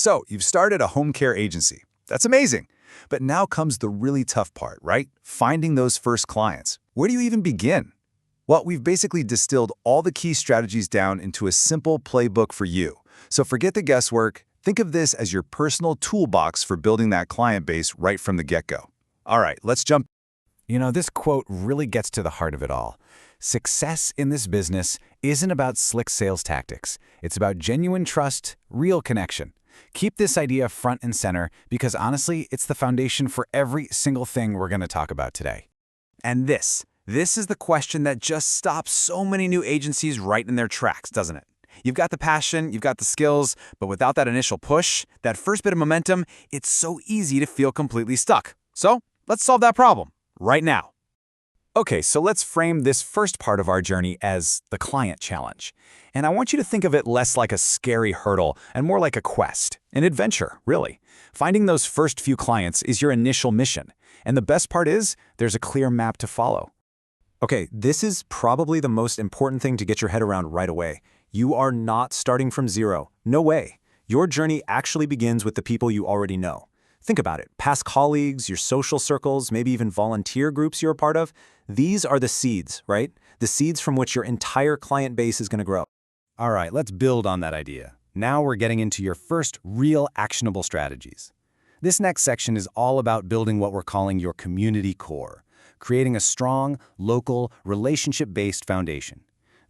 So, you've started a home care agency. That's amazing. But now comes the really tough part, right? Finding those first clients. Where do you even begin? Well, we've basically distilled all the key strategies down into a simple playbook for you. So forget the guesswork. Think of this as your personal toolbox for building that client base right from the get-go. All right, let's jump. This quote really gets to the heart of it all. Success in this business isn't about slick sales tactics. It's about genuine trust, real connection. Keep this idea front and center because honestly, it's the foundation for every single thing we're going to talk about today. And this is the question that just stops so many new agencies right in their tracks, doesn't it? You've got the passion, you've got the skills, but without that initial push, that first bit of momentum, it's so easy to feel completely stuck. So let's solve that problem right now. Okay, so let's frame this first part of our journey as the client challenge. And I want you to think of it less like a scary hurdle and more like a quest, an adventure, really. Finding those first few clients is your initial mission. And the best part is, there's a clear map to follow. Okay, this is probably the most important thing to get your head around right away. You are not starting from zero. No way. Your journey actually begins with the people you already know. Think about it. Past colleagues, your social circles, maybe even volunteer groups you're a part of. These are the seeds, right? The seeds from which your entire client base is going to grow. All right, let's build on that idea. Now we're getting into your first real actionable strategies. This next section is all about building what we're calling your community core, creating a strong, local, relationship-based foundation.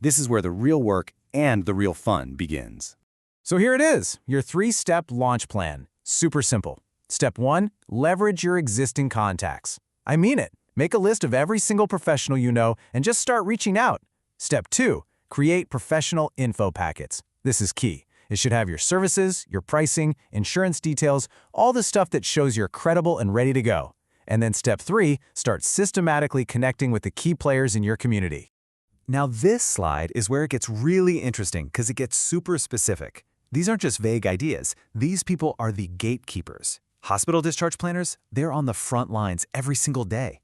This is where the real work and the real fun begins. So here it is, your 3-step launch plan. Super simple. Step 1, leverage your existing contacts. I mean it. Make a list of every single professional you know and just start reaching out. Step 2, create professional info packets. This is key. It should have your services, your pricing, insurance details, all the stuff that shows you're credible and ready to go. And then step 3, start systematically connecting with the key players in your community. Now this slide is where it gets really interesting because it gets super specific. These aren't just vague ideas. These people are the gatekeepers. Hospital discharge planners, they're on the front lines every single day.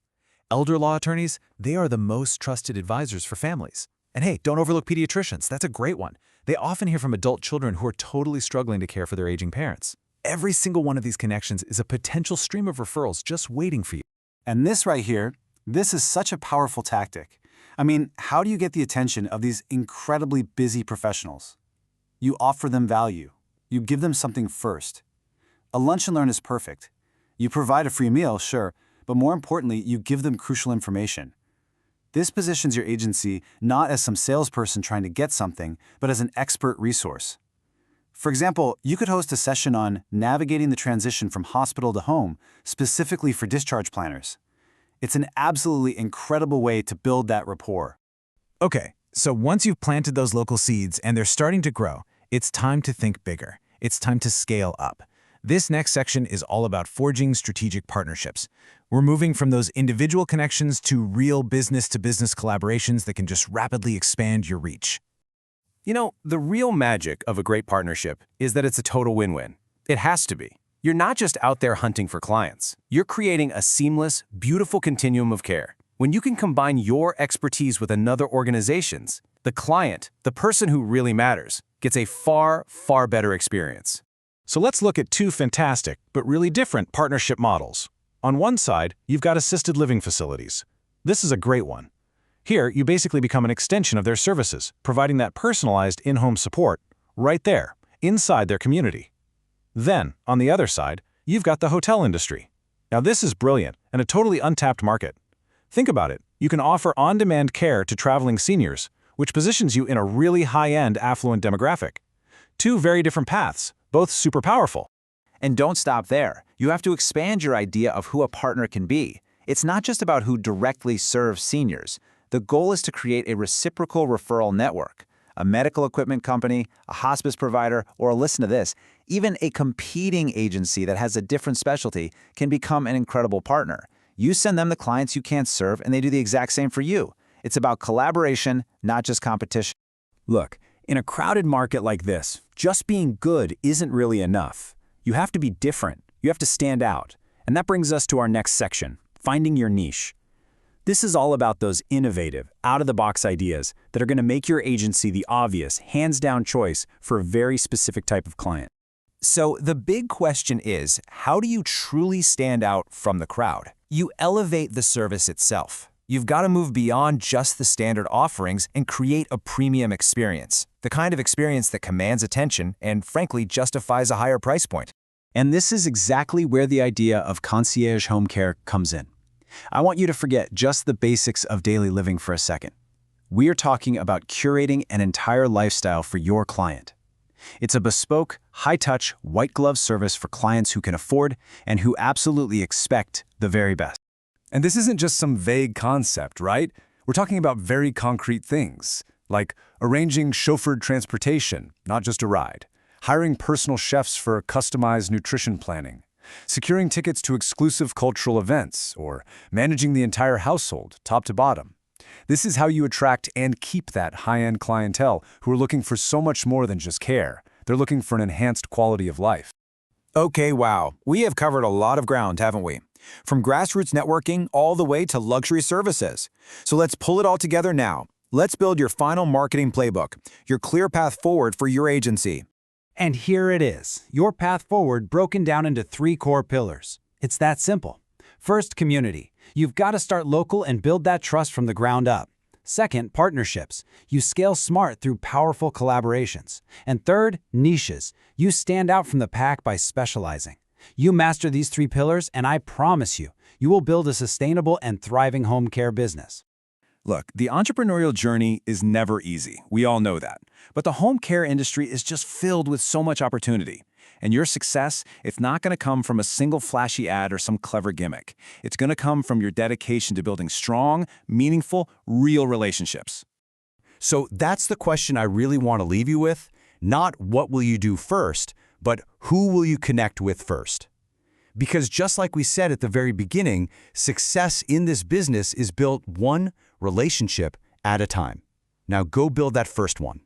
Elder law attorneys, they are the most trusted advisors for families. And hey, don't overlook pediatricians. That's a great one. They often hear from adult children who are totally struggling to care for their aging parents. Every single one of these connections is a potential stream of referrals just waiting for you. And this right here, this is such a powerful tactic. I mean, how do you get the attention of these incredibly busy professionals? You offer them value. You give them something first. A lunch and learn is perfect. You provide a free meal, sure, but more importantly, you give them crucial information. This positions your agency not as some salesperson trying to get something, but as an expert resource. For example, you could host a session on navigating the transition from hospital to home, specifically for discharge planners. It's an absolutely incredible way to build that rapport. Okay, so once you've planted those local seeds and they're starting to grow, it's time to think bigger. It's time to scale up. This next section is all about forging strategic partnerships. We're moving from those individual connections to real business-to-business collaborations that can just rapidly expand your reach. The real magic of a great partnership is that it's a total win-win. It has to be. You're not just out there hunting for clients. You're creating a seamless, beautiful continuum of care. When you can combine your expertise with another organization's, the client, the person who really matters, gets a far, far better experience. So let's look at 2 fantastic, but really different partnership models. On one side, you've got assisted living facilities. This is a great one. Here, you basically become an extension of their services, providing that personalized in-home support right there, inside their community. Then, on the other side, you've got the hotel industry. Now this is brilliant and a totally untapped market. Think about it. You can offer on-demand care to traveling seniors, which positions you in a really high-end affluent demographic. 2 very different paths, both super powerful. And don't stop there. You have to expand your idea of who a partner can be. It's not just about who directly serves seniors. The goal is to create a reciprocal referral network. A medical equipment company, a hospice provider, or listen to this, even a competing agency that has a different specialty can become an incredible partner. You send them the clients you can't serve, and they do the exact same for you. It's about collaboration, not just competition. Look, in a crowded market like this, just being good isn't really enough. You have to be different. You have to stand out. And that brings us to our next section, finding your niche. This is all about those innovative, out-of-the-box ideas that are going to make your agency the obvious, hands-down choice for a very specific type of client. So the big question is, how do you truly stand out from the crowd? You elevate the service itself. You've got to move beyond just the standard offerings and create a premium experience, the kind of experience that commands attention and, frankly, justifies a higher price point. And this is exactly where the idea of concierge home care comes in. I want you to forget just the basics of daily living for a second. We are talking about curating an entire lifestyle for your client. It's a bespoke, high-touch, white-glove service for clients who can afford and who absolutely expect the very best. And this isn't just some vague concept, right? We're talking about very concrete things, like arranging chauffeured transportation, not just a ride, hiring personal chefs for customized nutrition planning, securing tickets to exclusive cultural events, or managing the entire household, top to bottom. This is how you attract and keep that high-end clientele who are looking for so much more than just care. They're looking for an enhanced quality of life. Okay, wow. We have covered a lot of ground, haven't we? From grassroots networking all the way to luxury services. So let's pull it all together now. Let's build your final marketing playbook, your clear path forward for your agency. And here it is, your path forward broken down into 3 core pillars. It's that simple. First, community. You've got to start local and build that trust from the ground up. Second, partnerships. You scale smart through powerful collaborations. And third, niches. You stand out from the pack by specializing. You master these 3 pillars, and I promise you, you will build a sustainable and thriving home care business. Look, the entrepreneurial journey is never easy. We all know that. But the home care industry is just filled with so much opportunity. And your success, it's not going to come from a single flashy ad or some clever gimmick. It's going to come from your dedication to building strong, meaningful, real relationships. So that's the question I really want to leave you with. Not what will you do first, but who will you connect with first? Because just like we said at the very beginning, success in this business is built one relationship at a time. Now go build that first one.